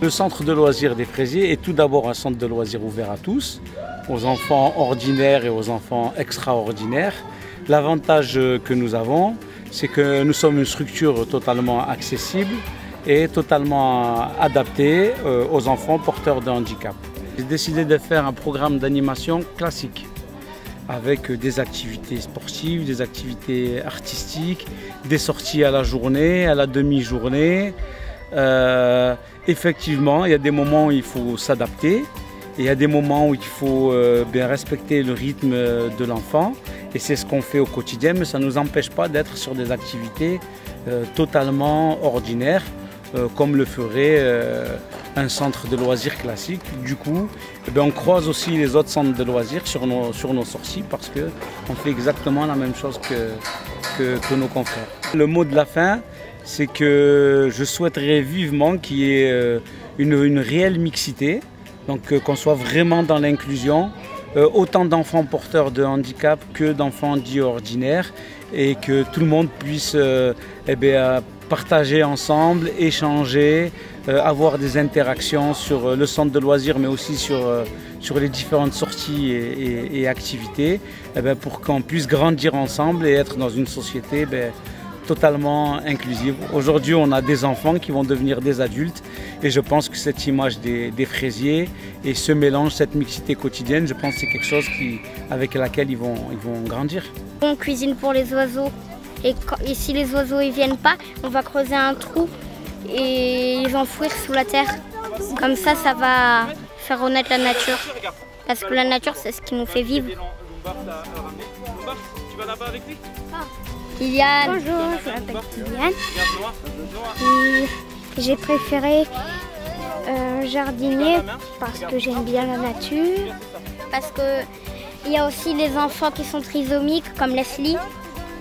Le centre de loisirs des Fraisiers est tout d'abord un centre de loisirs ouvert à tous, aux enfants ordinaires et aux enfants extraordinaires. L'avantage que nous avons, c'est que nous sommes une structure totalement accessible et totalement adaptée aux enfants porteurs de handicap. J'ai décidé de faire un programme d'animation classique avec des activités sportives, des activités artistiques, des sorties à la journée, à la demi-journée. Effectivement, il y a des moments où il faut s'adapter et il y a des moments où il faut bien respecter le rythme de l'enfant. Et c'est ce qu'on fait au quotidien, mais ça ne nous empêche pas d'être sur des activités totalement ordinaires, comme le ferait un centre de loisirs classique. Du coup, on croise aussi les autres centres de loisirs sur nos sorties parce qu'on fait exactement la même chose que nos confrères. Le mot de la fin, c'est que je souhaiterais vivement qu'il y ait une réelle mixité, donc qu'on soit vraiment dans l'inclusion, autant d'enfants porteurs de handicap que d'enfants dits ordinaires, et que tout le monde puisse partager ensemble, échanger, avoir des interactions sur le centre de loisirs, mais aussi sur les différentes sorties et activités, pour qu'on puisse grandir ensemble et être dans une société totalement inclusive. Aujourd'hui, on a des enfants qui vont devenir des adultes et je pense que cette image des fraisiers et ce mélange, cette mixité quotidienne, je pense que c'est quelque chose avec laquelle ils vont grandir. On cuisine pour les oiseaux et si les oiseaux ne viennent pas, on va creuser un trou et les enfouir sous la terre. Comme ça, ça va faire renaître la nature. Parce que la nature, c'est ce qui nous fait vivre. Tu vas là-bas avec lui ? Kylian. Bonjour, je m'appelle Kylian. J'ai préféré jardinier parce que j'aime bien la nature. Parce qu'il y a aussi les enfants qui sont trisomiques, comme Leslie,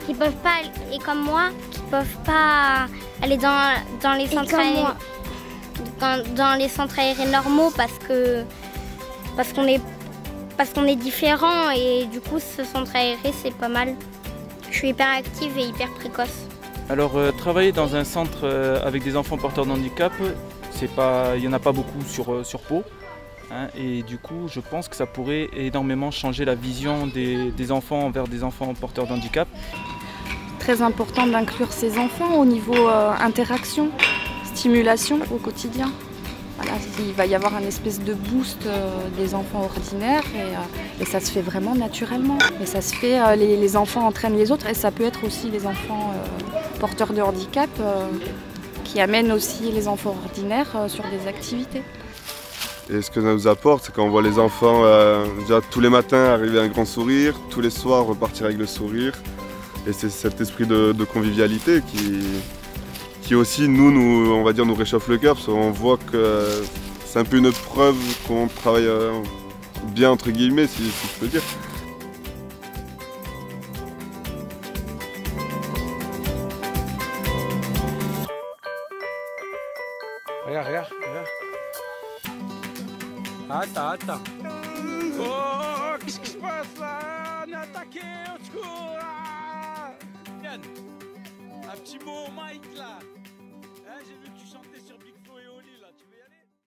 qui peuvent pas, et comme moi, qui peuvent pas aller dans les centres aérés, dans les centres aérés normaux parce qu'on est différents et du coup ce centre aéré c'est pas mal. Je suis hyper active et hyper précoce. Alors travailler dans un centre avec des enfants porteurs de handicap, il n'y en a pas beaucoup sur Pau. Hein, et du coup je pense que ça pourrait énormément changer la vision des enfants envers des enfants porteurs de handicap. Très important d'inclure ces enfants au niveau interaction, stimulation au quotidien. Voilà, il va y avoir un espèce de boost des enfants ordinaires et ça se fait vraiment naturellement. Et ça se fait, les enfants entraînent les autres et ça peut être aussi les enfants porteurs de handicap qui amènent aussi les enfants ordinaires sur des activités. Et ce que ça nous apporte, c'est qu'on voit les enfants déjà tous les matins arriver un grand sourire, tous les soirs repartir avec le sourire. Et c'est cet esprit de convivialité qui aussi nous, on va dire, nous réchauffe le cœur parce qu'on voit que c'est un peu une preuve qu'on travaille bien entre guillemets, si je peux dire. Regarde. Attends. Oh, qu'est-ce qui se passe là? On est attaqué, au secours! Yann, un petit mot au Mike là. Hein, j'ai vu